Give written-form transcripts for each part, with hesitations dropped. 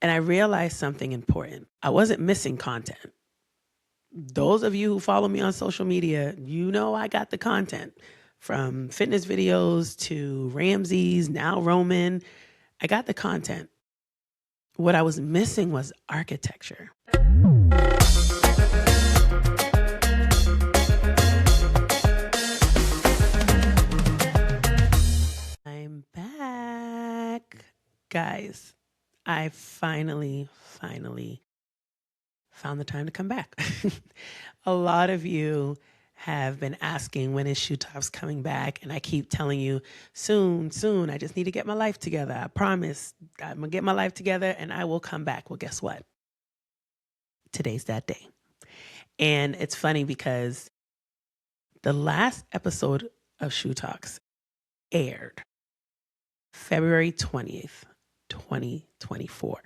And I realized something important. I wasn't missing content. Those of you who follow me on social media, you know I got the content. From fitness videos to Ramsey's, now Roman, I got the content. What I was missing was architecture. I'm back. Guys, I finally found the time to come back. A lot of you have been asking, when is Shou Talks coming back? And I keep telling you, soon. I just need to get my life together. I promise I'm going to get my life together and I will come back. Well, guess what? Today's that day. And it's funny because the last episode of Shou Talks aired February 20th, 2024.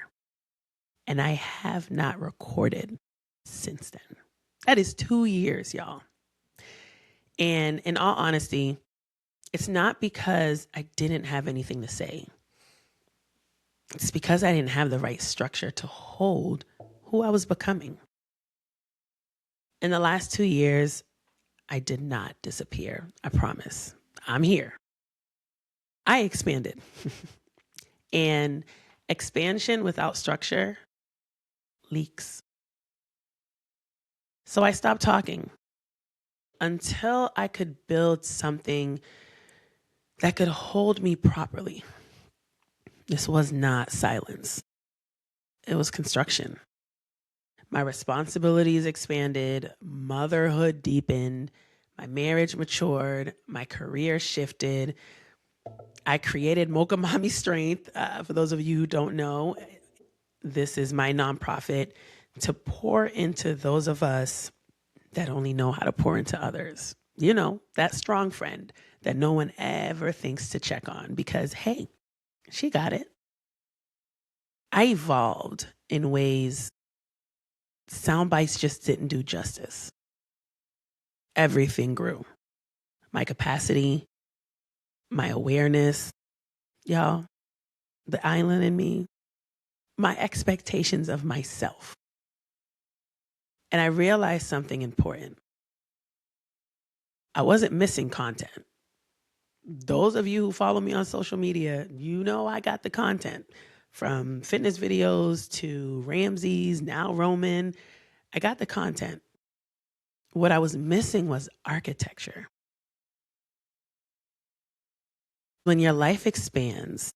And I have not recorded since then. That is 2 years, y'all. And in all honesty, it's not because I didn't have anything to say. It's because I didn't have the right structure to hold who I was becoming. In the last 2 years, I did not disappear. I promise. I'm here. I expanded. And expansion without structure leaks. So I stopped talking until I could build something that could hold me properly. This was not silence. It was construction. My responsibilities expanded, motherhood deepened, my marriage matured, my career shifted. I created Mocha Mommy Strength. For those of you who don't know, this is my nonprofit to pour into those of us that only know how to pour into others. You know, that strong friend that no one ever thinks to check on because, hey, she got it. I evolved in ways sound bites just didn't do justice. Everything grew. My capacity, my awareness, y'all, the island in me, my expectations of myself. And I realized something important. I wasn't missing content. Those of you who follow me on social media, you know I got the content. From fitness videos to Ramsey's, now Roman, I got the content. What I was missing was architecture. When your life expands,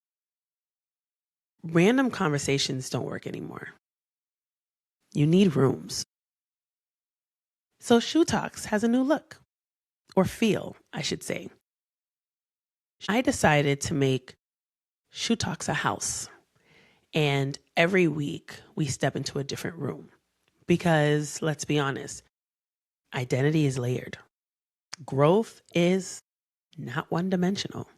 random conversations don't work anymore. You need rooms. So Shou Talks has a new look, or feel, I should say. I decided to make Shou Talks a house. And every week we step into a different room. Because let's be honest, identity is layered. Growth is not one-dimensional.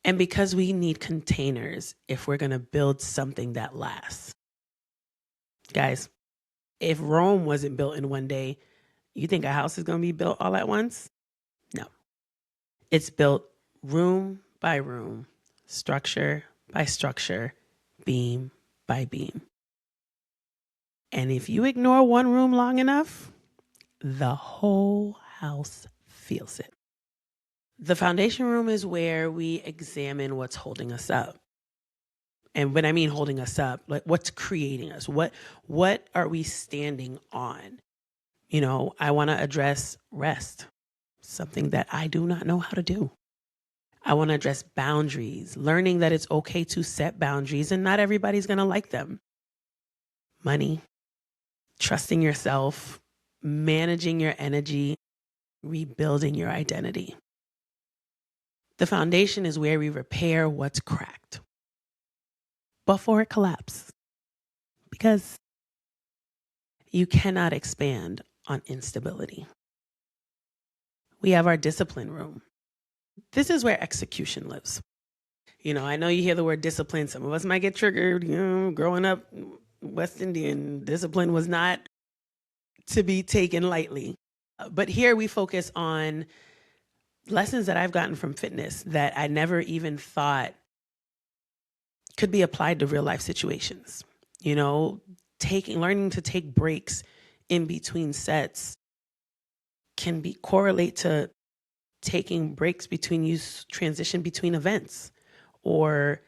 And because we need containers if we're going to build something that lasts. Guys, if Rome wasn't built in one day, you think a house is going to be built all at once? No. It's built room by room, structure by structure, beam by beam. And if you ignore one room long enough, the whole house feels it. The foundation room is where we examine what's holding us up. And when I mean holding us up, like what's creating us? What are we standing on? You know, I want to address rest, something that I do not know how to do. I want to address boundaries, learning that it's okay to set boundaries and not everybody's going to like them. Money, trusting yourself, managing your energy, rebuilding your identity. The foundation is where we repair what's cracked before it collapses. Because you cannot expand on instability. We have our discipline room. This is where execution lives. You know, I know you hear the word discipline. Some of us might get triggered. You know, growing up West Indian, discipline was not to be taken lightly. But here we focus on lessons that I've gotten from fitness that I never even thought could be applied to real life situations. Learning to take breaks in between sets can be correlate to taking breaks between transition between events, or,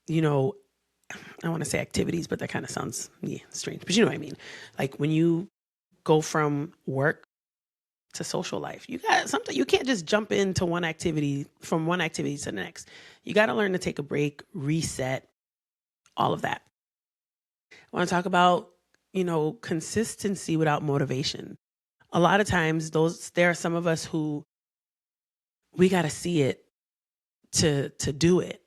I want to say activities, but that kind of sounds strange, but you know what I mean? Like when you go from work to social life, you can't just jump into one activity to the next. You got to learn to take a break, reset, all of that. I want to talk about, consistency without motivation. A lot of times there are some of us who we got to see it to do it,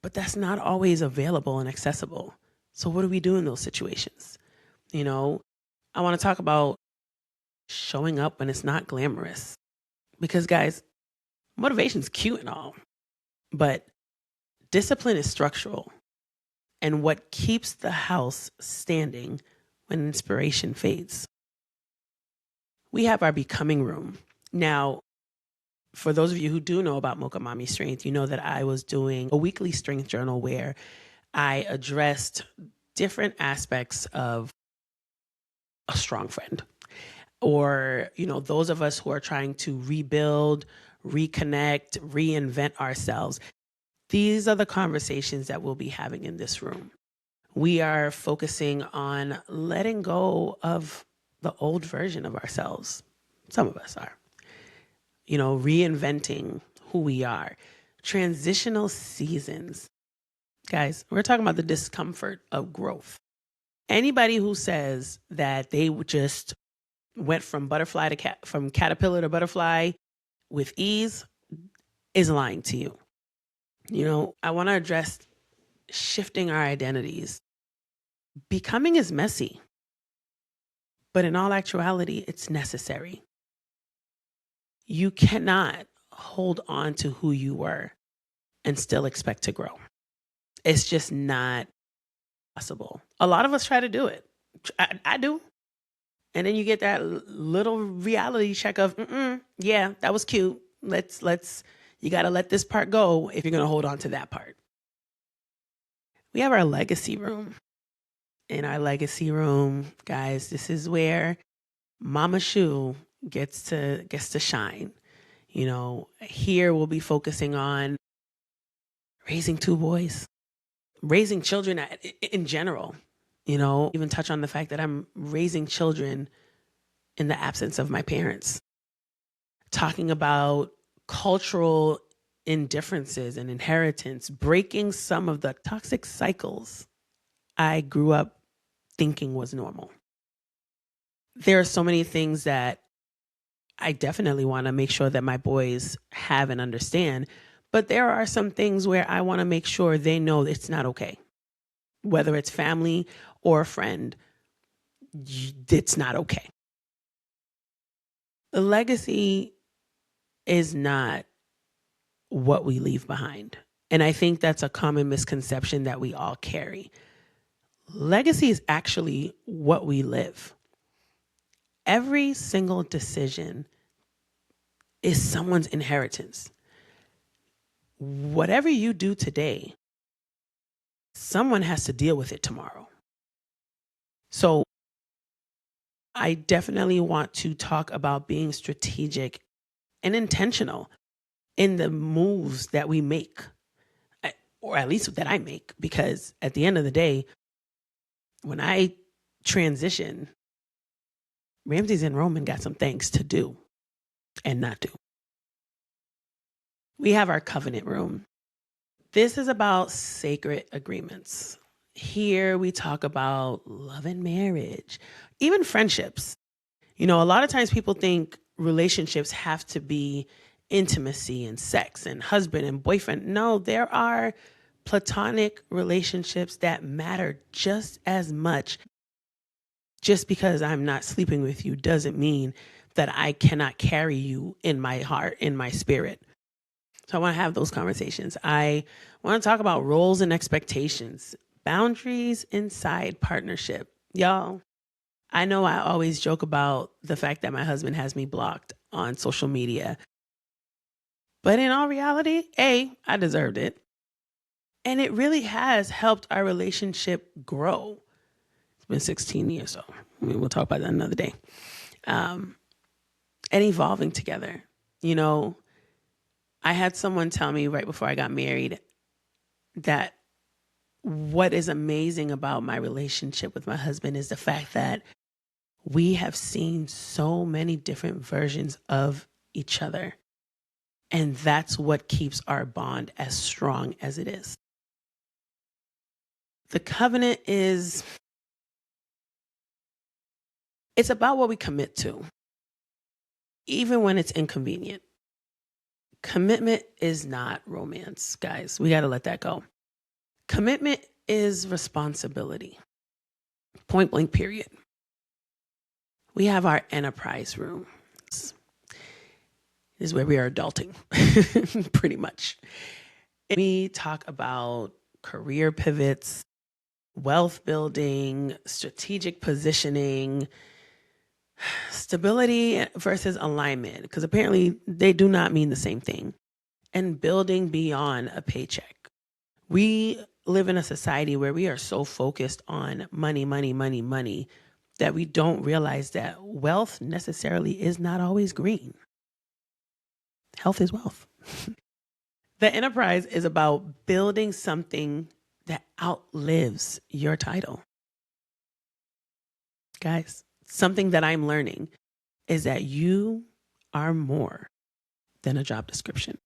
but that's not always available and accessible. So what do we do in those situations? I want to talk about showing up when it's not glamorous, because guys, motivation's cute and all, but discipline is structural and what keeps the house standing when inspiration fades. We have our becoming room. Now, for those of you who do know about Mocha Mommy Strength, you know that I was doing a weekly strength journal where I addressed different aspects of a strong friend, or, those of us who are trying to rebuild, reconnect, reinvent ourselves. These are the conversations that we'll be having in this room. We are focusing on letting go of the old version of ourselves. Some of us are, reinventing who we are. Transitional seasons. Guys, we're talking about the discomfort of growth. Anybody who says that they just went from from caterpillar to butterfly with ease is lying to you. I want to address shifting our identities. Becoming is messy, but in all actuality, it's necessary. You cannot hold on to who you were and still expect to grow. It's just not possible. A lot of us try to do it. I do. And then you get that little reality check of, yeah, that was cute. You got to let this part go if you're going to hold on to that part. We have our legacy room. In our legacy room, guys, this is where Mama Shou gets to shine. Here we'll be focusing on raising 2 boys, raising children in general, even touch on the fact that I'm raising children in the absence of my parents, talking about cultural indifferences and inheritance, breaking some of the toxic cycles I grew up thinking was normal. There are so many things that I definitely want to make sure that my boys have and understand, but there are some things where I want to make sure they know it's not okay. Whether it's family or a friend, it's not okay. The legacy is not what we leave behind. And I think that's a common misconception that we all carry. Legacy is actually what we live. Every single decision is someone's inheritance. Whatever you do today, someone has to deal with it tomorrow. So I definitely want to talk about being strategic and intentional in the moves that we make, or at least that I make, because at the end of the day, when I transition, Ramses and Roman got some things to do and not do. We have our covenant room. This is about sacred agreements. Here we talk about love and marriage, even friendships. A lot of times people think relationships have to be intimacy and sex and husband and boyfriend. No, there are platonic relationships that matter just as much. Just because I'm not sleeping with you doesn't mean that I cannot carry you in my heart, in my spirit. So I want to have those conversations. I want to talk about roles and expectations, boundaries inside partnership. Y'all, I know I always joke about the fact that my husband has me blocked on social media. But in all reality, I deserved it. And it really has helped our relationship grow. It's been 16 years, so we'll talk about that another day. And evolving together. You know, I had someone tell me right before I got married that what is amazing about my relationship with my husband is the fact that we have seen so many different versions of each other. And that's what keeps our bond as strong as it is. The covenant it's about what we commit to, even when it's inconvenient. Commitment is not romance, guys. We got to let that go. Commitment is responsibility. Point blank, period. We have our enterprise room. This is where we are adulting, pretty much. We talk about career pivots, wealth building, strategic positioning, stability versus alignment, because apparently they do not mean the same thing, and building beyond a paycheck. We live in a society where we are so focused on money, money, money, money, that we don't realize that wealth necessarily is not always green. Health is wealth. The enterprise is about building something that outlives your title. Guys, something that I'm learning is that you are more than a job description.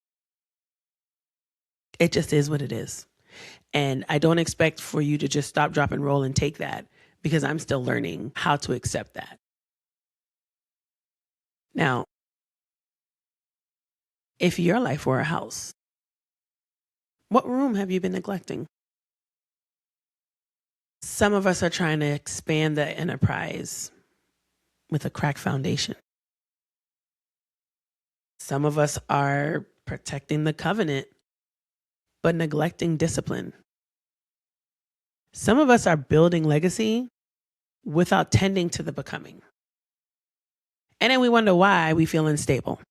It just is what it is. And I don't expect for you to just stop, drop, and roll and take that, because I'm still learning how to accept that. Now, if your life were a house, what room have you been neglecting? Some of us are trying to expand the enterprise with a cracked foundation. Some of us are protecting the covenant, but neglecting discipline. Some of us are building legacy without tending to the becoming. And then we wonder why we feel unstable.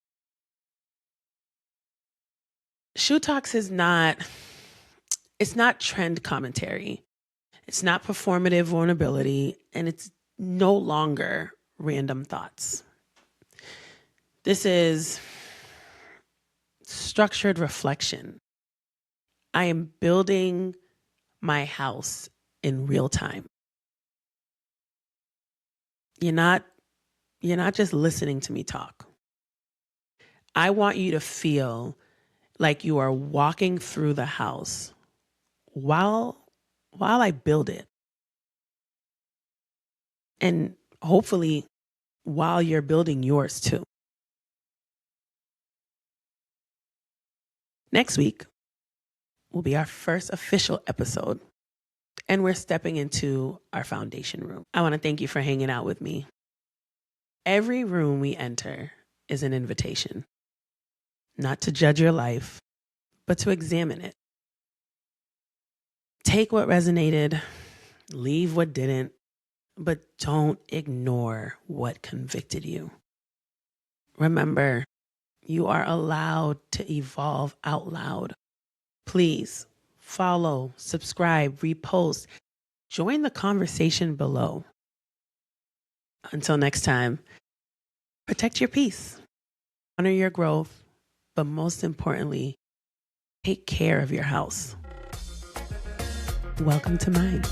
Shou Talks is it's not trend commentary. It's not performative vulnerability, and it's no longer random thoughts. This is structured reflection. I am building my house in real time. You're not just listening to me talk. I want you to feel like you are walking through the house while I build it. And hopefully while you're building yours too. Next week will be our first official episode, and we're stepping into our foundation room. I want to thank you for hanging out with me. Every room we enter is an invitation, not to judge your life, but to examine it. Take what resonated, leave what didn't, but don't ignore what convicted you. Remember, you are allowed to evolve out loud. Please follow, subscribe, repost, join the conversation below. Until next time, protect your peace, honor your growth, but most importantly, take care of your house. Welcome to mine.